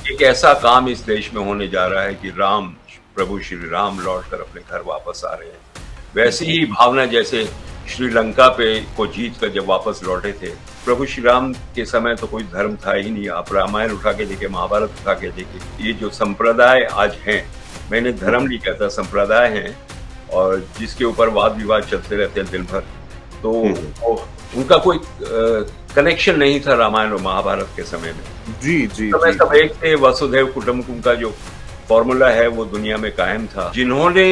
एक ऐसा काम इस देश में होने जा रहा है कि प्रभु श्री राम लौटकर अपने घर वापस आ रहे हैं। वैसी ही भावना जैसे श्रीलंका पे को जीत कर जब वापस लौटे थे, प्रभु श्री राम के समय तो कोई धर्म था ही नहीं। आप रामायण उठा के देखिए, महाभारत उठा के देखिए, ये जो संप्रदाय आज हैं, मैंने धर्म नहीं कहता, संप्रदाय हैं और जिसके ऊपर वाद विवाद चलते रहते हैं दिन भर, तो उनका कोई कनेक्शन नहीं था रामायण और महाभारत के समय में। जी जी समय जी। सब एक थे, वसुधैव कुटुंबकम का जो फॉर्मूला है वो दुनिया में कायम था। जिन्होंने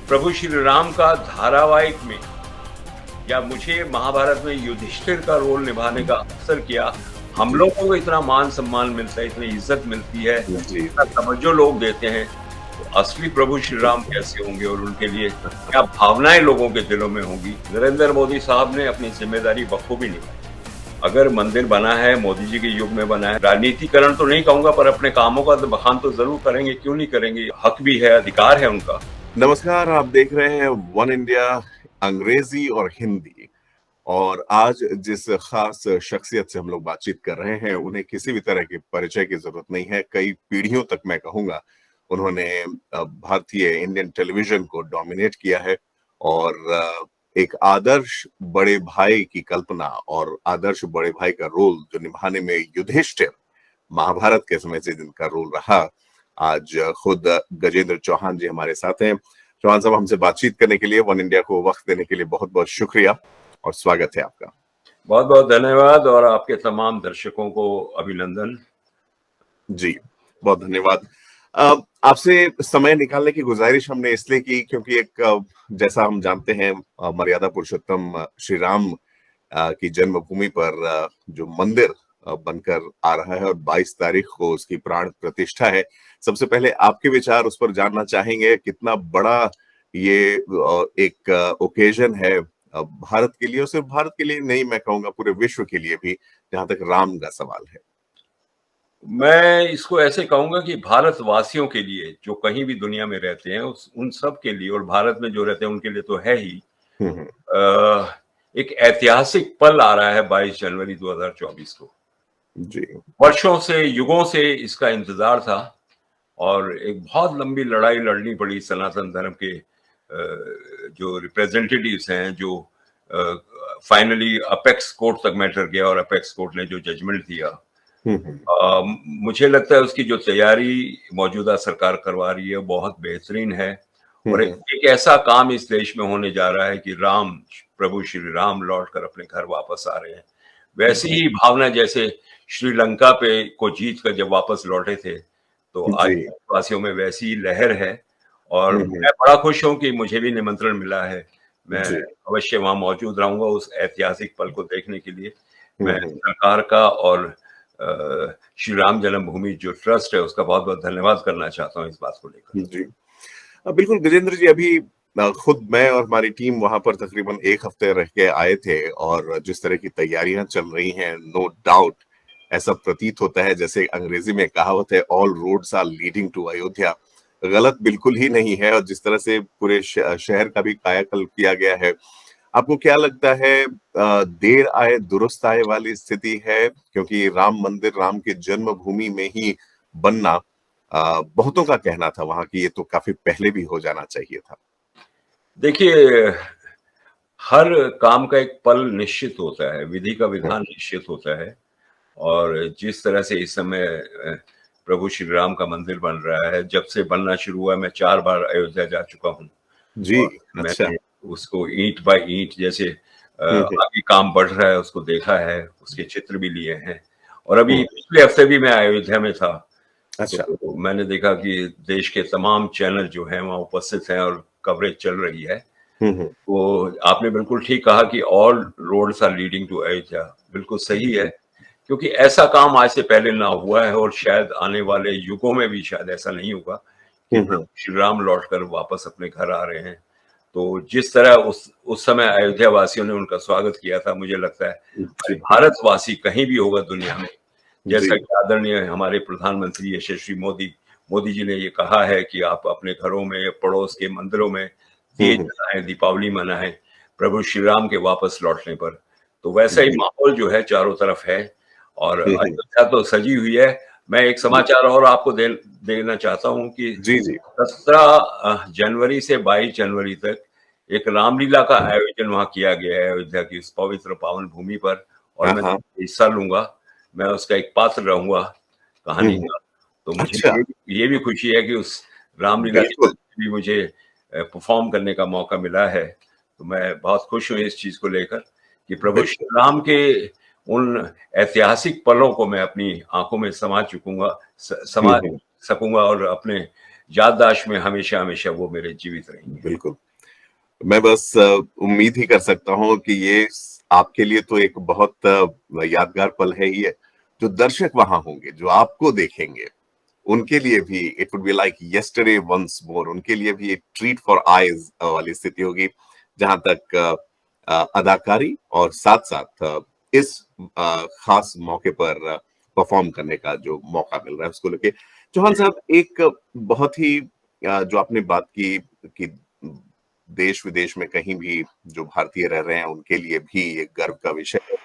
प्रभु श्री राम का धारावाहिक में या मुझे महाभारत में युधिष्ठिर का रोल निभाने का अवसर किया, हम लोगों को इतना मान सम्मान मिलता है, इतनी इज्जत मिलती है, इतना तवज्जो लोग देते हैं, तो असली प्रभु श्री राम कैसे होंगे और उनके लिए क्या भावनाएं लोगों के दिलों में होंगी। नरेंद्र मोदी साहब ने अपनी जिम्मेदारी बखूबी निभाई। अगर मंदिर बना है, मोदी जी के युग में बना है, राजनीतिकरण तो नहीं कहूंगा पर अपने कामों का बखान तो जरूर करेंगे, क्यों नहीं करेंगे, हक भी है, अधिकार है उनका। नमस्कार, आप देख रहे हैं वन इंडिया अंग्रेजी और हिंदी। और आज जिस खास शख्सियत से हम लोग बातचीत कर रहे हैं, उन्हें किसी भी तरह के परिचय की जरूरत नहीं है। कई पीढ़ियों तक मैं कहूंगा उन्होंने भारतीय इंडियन टेलीविजन को डोमिनेट किया है और एक आदर्श बड़े भाई की कल्पना और आदर्श बड़े भाई का रोल जो निभाने में युधिष्ठिर महाभारत के समय से जिनका रोल रहा, आज खुद गजेंद्र चौहान जी हमारे साथ हैं। चौहान साहब, हमसे बातचीत करने के लिए, वन इंडिया को वक्त देने के लिए बहुत बहुत शुक्रिया और स्वागत है आपका। बहुत बहुत धन्यवाद और आपके तमाम दर्शकों को अभिनंदन। जी, बहुत धन्यवाद। आपसे समय निकालने की गुजारिश हमने इसलिए की क्योंकि एक जैसा हम जानते हैं, मर्यादा पुरुषोत्तम श्री राम की जन्मभूमि पर जो मंदिर बनकर आ रहा है और 22 तारीख को उसकी प्राण प्रतिष्ठा है। सबसे पहले आपके विचार उस पर जानना चाहेंगे। कितना बड़ा ये एक ओकेजन है भारत के लिए, और सिर्फ भारत के लिए नहीं, मैं कहूंगा पूरे विश्व के लिए भी, जहां तक राम का सवाल है। मैं इसको ऐसे कहूंगा कि भारतवासियों के लिए, जो कहीं भी दुनिया में रहते हैं, उन सब के लिए, और भारत में जो रहते हैं उनके लिए तो है ही। एक ऐतिहासिक पल आ रहा है 22 जनवरी 2024 को। जी। वर्षों से, युगों से इसका इंतजार था और एक बहुत लंबी लड़ाई लड़नी पड़ी सनातन धर्म के जो रिप्रेजेंटेटिव्स हैं, जो फाइनली अपेक्स कोर्ट तक मैटर गया और अपेक्स कोर्ट ने जो जजमेंट दिया, मुझे लगता है उसकी जो तैयारी मौजूदा सरकार करवा रही है बहुत बेहतरीन है। और एक ऐसा काम इस देश में होने जा रहा है कि प्रभु श्री राम लौटकर अपने घर वापस आ रहे हैं। वैसी ही भावना जैसे श्रीलंका पे को जीत कर जब वापस लौटे थे, तो आज वासियों में वैसी लहर है और मैं बड़ा खुश हूं कि मुझे भी निमंत्रण मिला है। मैं अवश्य वहां मौजूद रहूंगा उस ऐतिहासिक पल को देखने के लिए। मैं सरकार का और श्री राम जन्मभूमि जो ट्रस्ट है उसका बहुत बहुत धन्यवाद करना चाहता हूँ इस बात को लेकर। जी बिल्कुल गजेंद्र जी, अभी खुद मैं और हमारी टीम वहां पर तकरीबन 1 हफ्ते रह के आए थे और जिस तरह की तैयारियां चल रही हैं, नो डाउट ऐसा प्रतीत होता है जैसे अंग्रेजी में कहावत है, all roads are leading to Ayodhya. गलत बिल्कुल ही नहीं है। और जिस तरह से पूरे शहर का भी कायाकल्प किया गया है, आपको क्या लगता है देर आए दुरुस्त आए वाली स्थिति है? क्योंकि राम मंदिर राम के जन्मभूमि में ही बनना, बहुतों का कहना था वहां की ये तो काफी पहले भी हो जाना चाहिए था। देखिए, हर काम का एक पल निश्चित होता है, विधि का विधान निश्चित होता है। और जिस तरह से इस समय प्रभु श्री राम का मंदिर बन रहा है, जब से बनना शुरू हुआ, मैं 4 बार अयोध्या जा चुका हूँ जी। और अच्छा। मैंने उसको ईंट बाय ईंट जैसे आगे काम बढ़ रहा है उसको देखा है, उसके चित्र भी लिए हैं। और अभी पिछले हफ्ते भी मैं अयोध्या में था। अच्छा। तो मैंने देखा कि देश के तमाम चैनल जो हैं वहाँ उपस्थित हैं और कवरेज चल रही है। वो आपने बिल्कुल ठीक कहा कि all roads are leading to Ayodhya, बिल्कुल सही है, क्योंकि ऐसा काम आज से पहले ना हुआ है और शायद आने वाले युगों में भी शायद ऐसा नहीं होगा कि श्री राम लौटकर वापस अपने घर आ रहे हैं। तो जिस तरह उस समय अयोध्या वासियों ने उनका स्वागत किया था, मुझे लगता है भारतवासी कहीं भी होगा दुनिया में, जैसा कि आदरणीय हमारे प्रधानमंत्री यशस्वी मोदी जी ने ये कहा है कि आप अपने घरों में, पड़ोस के मंदिरों में दिए जलाएं, दीपावली मनाएं प्रभु श्री राम के वापस लौटने पर। तो वैसा ही माहौल जो है चारों तरफ है और अयोध्या तो सजी हुई है। मैं एक समाचार और आपको देना चाहता हूँ कि जी जी। 17 जनवरी से 22 जनवरी तक एक रामलीला का आयोजन वहाँ किया गया है अयोध्या की इस पवित्र पावन भूमि पर, और हाँ मैं हाँ। हिस्सा लूंगा। मैं उसका एक पात्र रहूंगा कहानी हम्म। का। तो मुझे अच्छा। ये भी खुशी है कि उस रामलीला के बिल्कुल। मंच भी मुझे परफॉर्म करने का मौका मिला है। तो मैं बहुत खुश हूँ इस चीज को लेकर कि प्रभु बिल्कुल। श्री राम के उन ऐतिहासिक पलों को मैं अपनी आंखों में समा हम्म। सकूंगा, और अपने याददाश्त में हमेशा हमेशा वो मेरे जीवित रहेंगे। बिल्कुल। मैं बस उम्मीद ही कर सकता हूँ कि ये आपके लिए तो एक बहुत यादगार पल है ही है। जो दर्शक वहां होंगे, जो आपको देखेंगे, उनके लिए भी it would be like yesterday once more. उनके लिए भी एक ट्रीट फॉर आईज वाली स्थिति होगी, जहां तक अदाकारी और साथ साथ इस खास मौके पर परफॉर्म करने का जो मौका मिल रहा है उसको लेके। चौहान साहब, एक बहुत ही जो आपने बात की कि देश विदेश में कहीं भी जो भारतीय रह रहे हैं उनके लिए भी एक गर्व का विषय है।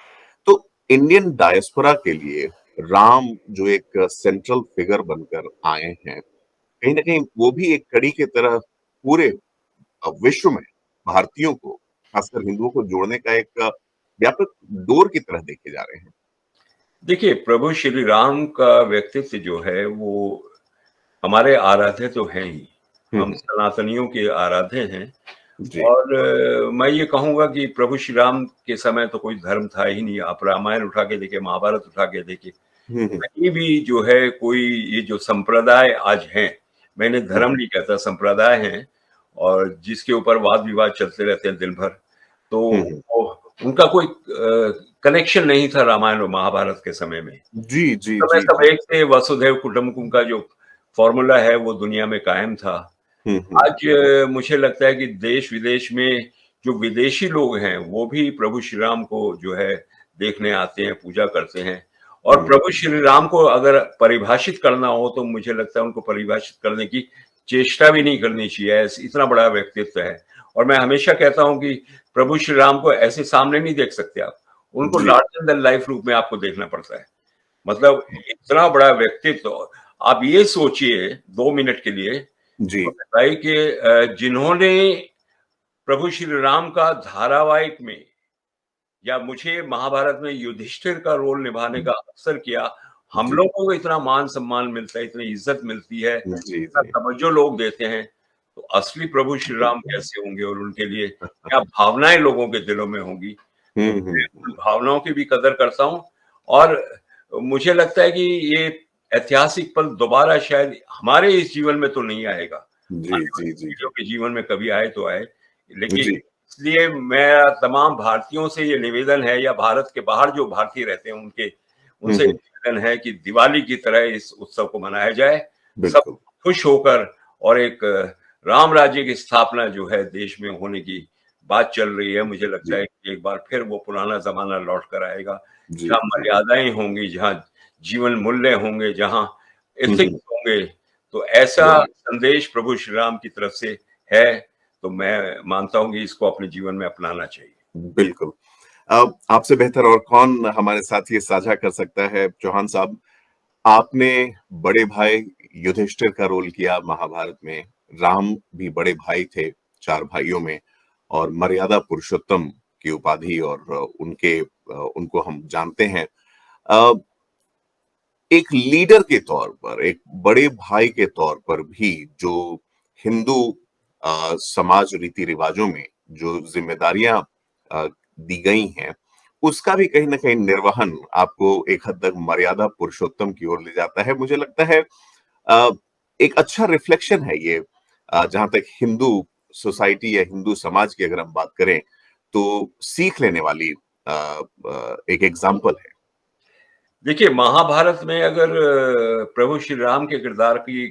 तो इंडियन डायस्पोरा के लिए राम जो एक सेंट्रल फिगर बनकर आए हैं, कहीं ना कहीं वो भी एक कड़ी की तरह पूरे विश्व में भारतीयों को, खासकर हिंदुओं को जोड़ने का एक व्यापक डोर की तरह देखे जा रहे हैं। देखिए, प्रभु श्री राम का व्यक्तित्व जो है वो हमारे आराध्य तो हैं ही। हम हम्म। सनातनियों के आराध्य हैं। जी। और मैं ये कहूँगा कि प्रभु श्री राम के समय तो कोई धर्म था ही नहीं। आप रामायण उठा के देखिए, महाभारत उठा के देखिए, हम्म। कहीं भी जो है कोई ये जो संप्रदाय आज हैं, मैं इन्हें धर्म नहीं कहता, संप्रदाय हैं, और जिसके ऊपर वाद-विवाद चलते रहते हैं दिन भर। तो हम्म। वो उनका कोई कनेक्शन नहीं था रामायण और महाभारत के समय में। जी जी समय जी सब जी। एक थे, वसुधैव कुटुंबकम का जो फ़ॉर्मूला है वो दुनिया में कायम था। हम्म। आज मुझे लगता है कि देश-विदेश में जो विदेशी लोग हैं, वो भी प्रभु श्री राम को जो है देखने आते हैं, पूजा करते हैं। और हम्म। प्रभु श्री राम को अगर परिभाषित करना हो तो मुझे लगता है उनको परिभाषित करने की चेष्टा भी नहीं करनी चाहिए, ऐस इतना बड़ा व्यक्तित्व है। और मैं हमेशा कहता हूँ कि प्रभु श्री राम को ऐसे सामने नहीं देख सकते आप, उनको जी लार्जर देन लाइफ रूप में आपको देखना पड़ता है। मतलब इतना बड़ा व्यक्तित्व, आप ये सोचिए 2 मिनट के लिए जी। भाई कि जिन्होंने प्रभु श्री राम का धारावाहिक में, या मुझे महाभारत में युधिष्ठिर का रोल निभाने का अवसर किया, हम जी लोगों को इतना मान सम्मान मिलता है, इतनी इज्जत मिलती है, जी इतना जी। तवज्जो लोग देते हैं, तो असली प्रभु श्री राम बिल्कुल। कैसे होंगे, और उनके लिए क्या भावनाएं लोगों के दिलों में होंगी। तो मैं उन हम्म। भावनाओं की भी कदर करता हूँ। और मुझे लगता है कि ये ऐतिहासिक पल दोबारा शायद हमारे इस जीवन में तो नहीं आएगा, जी आने जी वाली जी पीढ़ियों जी के जीवन में कभी आए तो आए। लेकिन जी। इसलिए मेरा तमाम भारतीयों से ये निवेदन है, या भारत के बाहर जो भारतीय रहते हैं उनसे हम्म। निवेदन है कि दिवाली की तरह इस उत्सव को मनाया जाए। सब बिल्कुल। खुश होकर, और एक राम राज्य की स्थापना जो है देश में होने की बात चल रही है। मुझे लगता जी है कि एक बार फिर वो पुराना ज़माना लौट कर आएगा, जी जहाँ जी। मर्यादाएँ होंगी, जहाँ जीवन मूल्य होंगे, जहाँ हम्म। एथिक्स होंगे। तो ऐसा राइट। संदेश प्रभु श्री राम की तरफ से है, तो मैं मानता हूँ कि इसको अपने जीवन में अपनाना चाहिए। बिल्कुल। अब आपसे बेहतर और कौन हमारे साथ ये साझा कर सकता है, चौहान साहब। आपने बड़े भाई युधिष्ठिर का रोल किया महाभारत में। राम भी बड़े भाई थे, चार भाइयों में, और मर्यादा पुरुषोत्तम की उपाधि और उनको हम जानते हैं। अ, एक लीडर के तौर पर, एक बड़े भाई के तौर पर भी जो हिंदू समाज रीति रिवाजों में जो जिम्मेदारियां दी गई हैं, उसका भी कहीं ना कहीं निर्वहन आपको एक हद तक मर्यादा पुरुषोत्तम की ओर ले जाता है। मुझे लगता है अ, एक अच्छा रिफ्लेक्शन है ये, जहां तक हिंदू सोसाइटी या हिंदू समाज की अगर हम बात करें, तो सीख लेने वाली एक एग्जाम्पल है। देखिए, महाभारत में अगर प्रभु श्री राम के किरदार की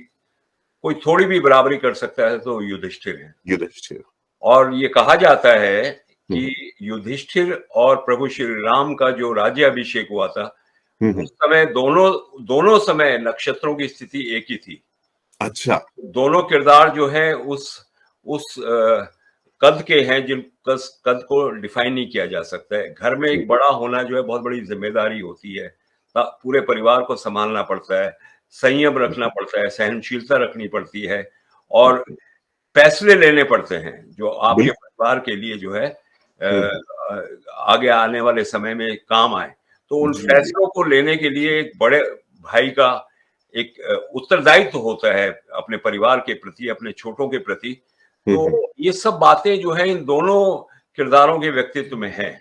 कोई थोड़ी भी बराबरी कर सकता है तो युधिष्ठिर है। युधिष्ठिर। और ये कहा जाता है हम्म। कि युधिष्ठिर और प्रभु श्री राम का जो राज्याभिषेक हुआ था, हम्म। उस समय दोनों दोनों समय नक्षत्रों की स्थिति एक ही थी। अच्छा। दोनों किरदार जो है उस कद के हैं जिन कद को डिफाइन नहीं किया जा सकता है। घर में जी। एक बड़ा होना जो है बहुत बड़ी जिम्मेदारी होती है। पूरे परिवार को संभालना पड़ता है, संयम रखना पड़ता है, सहनशीलता रखनी पड़ती है और फैसले लेने पड़ते हैं जो आपके बिल्कुल। परिवार के लिए जो है हम्म, हम्म, आगे आने वाले समय में काम आए। तो उन जी जी। फैसलों को लेने के लिए एक बड़े भाई का एक उत्तरदायित्व होता है अपने परिवार के प्रति, अपने छोटों के प्रति। हम्म, तो ये सब बातें जो हैं इन दोनों किरदारों के व्यक्तित्व में हैं।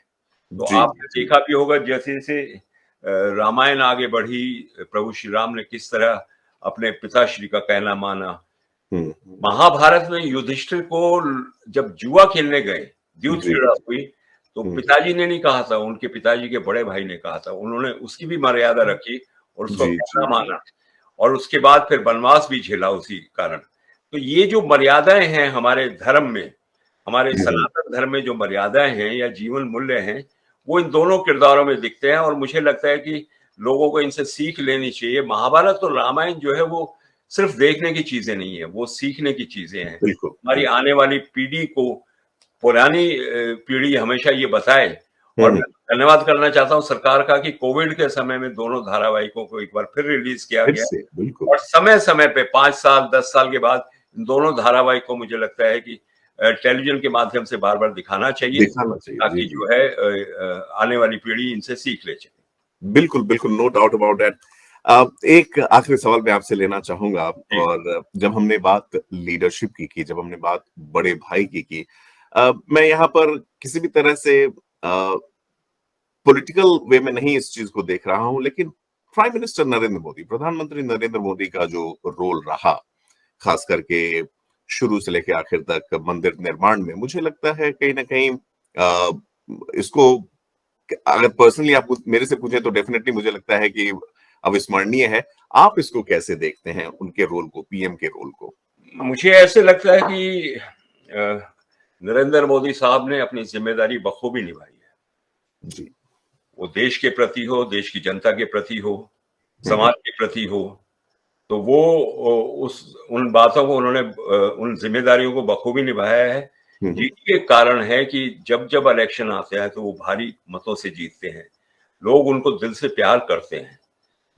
तो जी आपने जी। देखा भी होगा जैसे-जैसे रामायण आगे बढ़ी, प्रभु श्री राम ने किस तरह अपने पिताश्री का कहना माना। हम्म, महाभारत में युधिष्ठिर को जब जुआ खेलने गए, द्यूत जी क्रीड़ा जी। हुई, तो हम्म, पिताजी ने नहीं कहा था, उनके पिताजी के बड़े भाई ने कहा था। उन्होंने उसकी भी मर्यादा रखी और उसको जी जी कहना जी। माना और उसके बाद फिर वनवास भी झेला उसी कारण। तो ये जो मर्यादाएँ हैं हमारे धर्म में, हमारे हम्म, सनातन धर्म में जो मर्यादाएँ हैं या जीवन मूल्य हैं, वो इन दोनों किरदारों में दिखते हैं और मुझे लगता है कि लोगों को इनसे सीख लेनी चाहिए। महाभारत और रामायण जो है वो सिर्फ देखने की चीज़ें नहीं है, वो सीखने की चीज़ें हैं। बिल्कुल हमारी बिल्कुल। आने वाली पीढ़ी को पुरानी पीढ़ी हमेशा ये बताए और हम्म, मैं धन्यवाद करना चाहता हूँ सरकार का कि कोविड के समय में दोनों धारावाहिकों को एक बार फिर रिलीज़ किया फिर गया से बिल्कुल। और समय-समय पे 5 साल, 10 साल के बाद इन दोनों धारावाहिक को मुझे लगता है कि टेलीविज़न के माध्यम से बार-बार दिखाना चाहिए, दिखाना चाहिए, जी ताकि जी। जो है आने वाली पीढ़ी इनसे सीख ले सके। बिल्कुल, बिल्कुल, नो डाउट अबाउट दैट। एक आखिरी सवाल मैं आपसे लेना चाहूँगा जी, और जब हमने बात लीडरशिप की, जब हमने बात बड़े भाई की, मैं यहाँ पर किसी भी तरह से पॉलिटिकल वे में नहीं इस चीज़ को देख रहा हूँ, लेकिन प्राइम मिनिस्टर नरेंद्र मोदी, प्रधानमंत्री नरेंद्र मोदी का जो रोल रहा, खास करके शुरू से लेके आखिर तक मंदिर निर्माण में, मुझे लगता है कहीं न कहीं इसको अगर पर्सनली आप मेरे से पूछें तो डेफिनेटली मुझे लगता है कि अविस्मरणीय है। आप इसको कैसे देखते हैं उनके रोल को, पीएम के रोल को? मुझे ऐसे लगता है कि नरेंद्र मोदी साहब ने अपनी ज़िम्मेदारी बखूबी निभाई है। जी। वो देश के प्रति हो, देश की जनता के प्रति हो, हुँ, समाज हुँ। के प्रति हो, तो वो उस उन बातों को उन्होंने उन ज़िम्मेदारियों को बखूबी निभाया है। हुँ, हुँ। यही एक कारण है कि जब-जब इलेक्शन आते हैं तो वो भारी मतों से जीतते हैं। लोग उनको दिल से प्यार करते हैं।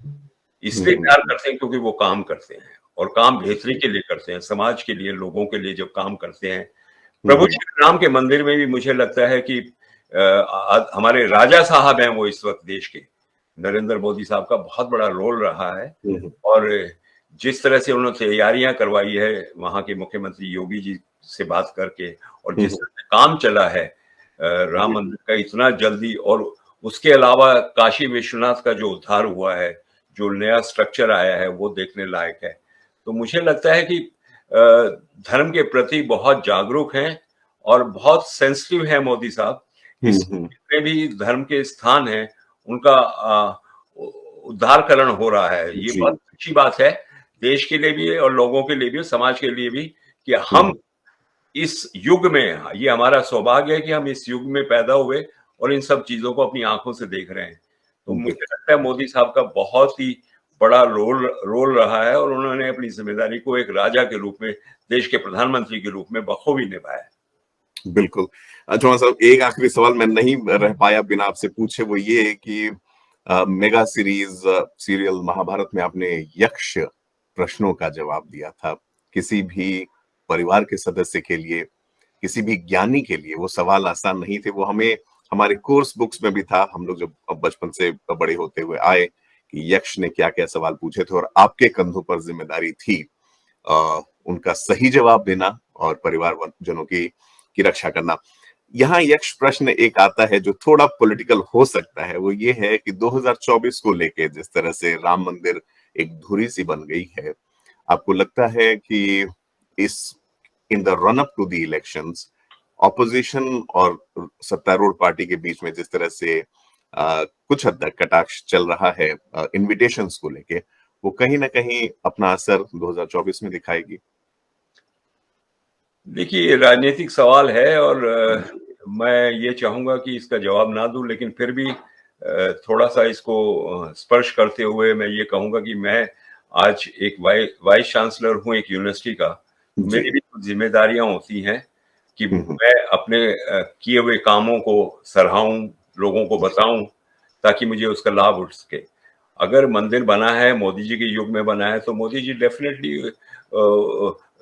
हुँ, इसलिए हुँ, प्यार हुँ। करते हैं क्योंकि वो काम करते हैं और काम बेहतरी के लिए करते हैं, समाज के लिए, लोगों के लिए जब काम करते हैं। हुँ, प्रभु हुँ। श्री राम के मंदिर में भी मुझे लगता है कि हमारे राजा साहब हैं वो इस वक़्त देश के। नरेंद्र मोदी साहब का बहुत बड़ा रोल रहा है हुँ, हुँ। और जिस तरह से उन्होंने तैयारियाँ करवाई है वहाँ के मुख्यमंत्री योगी जी से बात करके और हुँ, जिस हुँ। तरह से काम चला है राम जी, मंदिर का इतना जल्दी और उसके अलावा काशी विश्वनाथ का जो उद्धार हुआ है, जो नया स्ट्रक्चर आया है वो देखने लायक है। तो मुझे लगता है कि धर्म के प्रति बहुत जागरूक हैं और बहुत सेंसिटिव है मोदी साहब। हुँ, इस हुँ। जितने भी धर्म के स्थान हैं, उनका उद्धारकरण हो रहा है। ये जी। बहुत अच्छी बात है, देश के लिए भी और लोगों के लिए भी, समाज के लिए भी कि हुँ, हम हुँ। इस युग में ये हमारा सौभाग्य है कि हम इस युग में पैदा हुए और इन सब चीज़ों को अपनी आँखों से देख रहे हैं। तो मुझे बिल्कुल। लगता है मोदी साहब का बहुत ही बड़ा रोल रोल रहा है और उन्होंने अपनी ज़िम्मेदारी को एक राजा के रूप में, देश के प्रधानमंत्री के रूप में बखूबी निभाया है। बिल्कुल। चौहान साहब एक आखिरी सवाल मैं नहीं रह पाया बिना आपसे पूछे वो ये है कि मेगा सीरीज़ सीरियल महाभारत में आपने यक्ष प्रश्नों का जवाब दिया था। किसी भी परिवार के सदस्य के लिए, किसी भी ज्ञानी के लिए वो सवाल आसान नहीं थे। वो हमें हमारे कोर्स बुक्स में भी था, हम लोग जब बचपन से बड़े होते हुए आए कि यक्ष ने क्या-क्या सवाल पूछे थे और आपके कंधों पर ज़िम्मेदारी थी उनका सही जवाब देना और परिवार जनों की रक्षा करना। यहाँ यक्ष प्रश्न एक आता है जो थोड़ा पॉलिटिकल हो सकता है, वो ये है कि 2024 को लेके जिस तरह से राम मंदिर एक धुरी सी बन गई है, आपको लगता है कि इस in the run up to the elections opposition और सत्तारूढ़ पार्टी के बीच में जिस तरह से कुछ हद तक कटाक्ष चल रहा है इन्विटेशंस को लेके, वो कहीं न कहीं अपना असर 2024 में दिखाएगी? देखिए, ये राजनीतिक सवाल है और जी। मैं ये चाहूँगा कि इसका जवाब ना दूँ लेकिन फिर भी थोड़ा-सा इसको स्पर्श करते हुए मैं ये कहूँगा कि मैं आज एक वाइस चांसलर हूँ एक यूनिवर्सिटी का, तो मेरी जी। भी कुछ ज़िम्मेदारियाँ होती हैं कि हुँ, हुँ। मैं अपने किए हुए कामों को सराहूँ, लोगों को बताऊँ, ताकि मुझे उसका लाभ उठ सके। अगर मंदिर बना है मोदी जी के युग में बना है तो मोदी जी डेफिनेटली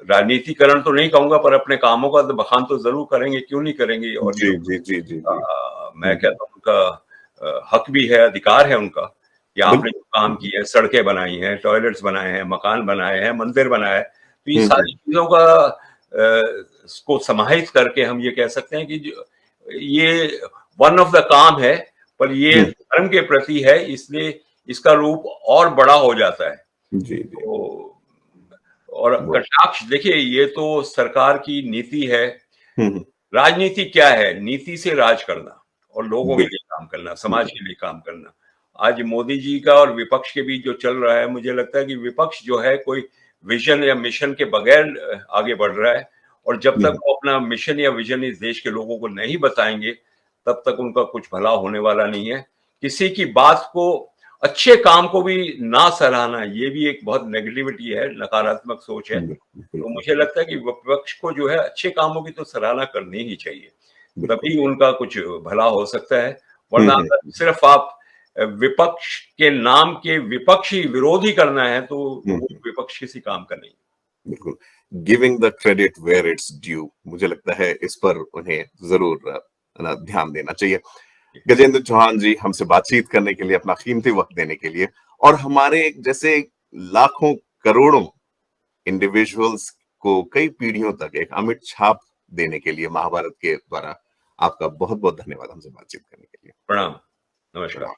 राजनीतिकरण तो नहीं कहूंगा पर अपने कामों का तो बखान तो जरूर करेंगे, क्यों नहीं करेंगे। और जी जो जी जी जी जी। मैं कहता हूँ उनका हक भी है, अधिकार है उनका कि आपने जो काम बिल्कुल। किए हैं, सड़कें बनाई हैं, टॉयलेट्स बनाए हैं, मकान बनाए हैं, मंदिर बनाए हैं, तो ये हम्म। सारी चीजों का को समाहित करके हम ये कह सकते हैं कि ये वन ऑफ द काम है, पर ये हम्म। धर्म के प्रति है, इसलिए इसका रूप और बड़ा हो जाता है। जी जी। तो और वो। कटाक्ष देखिए, ये तो सरकार की नीति है। हम्म। राजनीति क्या है? नीति से राज करना और लोगों के बिल्कुल। लिए काम करना, समाज के लिए काम करना। आज मोदी जी का और विपक्ष के बीच जो चल रहा है, मुझे लगता है कि विपक्ष जो है कोई विजन या मिशन के बगैर आगे बढ़ रहा है, और जब तक हम्म। वो अपना मिशन या विजन इस देश के लोगों को नहीं बताएंगे, तब तक उनका कुछ भला होने वाला नहीं है। किसी की बात को, अच्छे काम को भी ना सराहना, ये भी एक बहुत नेगेटिविटी है, नकारात्मक सोच है। बिल्कुल तो बिल्कुल। मुझे लगता है कि विपक्ष को जो है अच्छे कामों की तो सराहना करनी ही चाहिए, बिल्कुल। तभी उनका कुछ भला हो सकता है। वरना अगर सिर्फ आप विपक्ष के नाम के विपक्ष ही विरोधी करना है तो वो हम्म। विपक्ष किसी काम का नहीं। बिल्कुल। Giving the credit where it's due, मुझे लगता है इस पर उन्हें जरूर ना ध्यान देना चाहिए। गजेंद्र चौहान जी, हमसे बातचीत करने के लिए, अपना कीमती वक्त देने के लिए, और हमारे जैसे लाखों करोड़ों इंडिविजुअल्स को कई पीढ़ियों तक एक अमिट छाप देने के लिए महाभारत के द्वारा आपका बहुत बहुत धन्यवाद हमसे बातचीत करने के लिए। प्रणाम। नमस्कार। प्रणाम।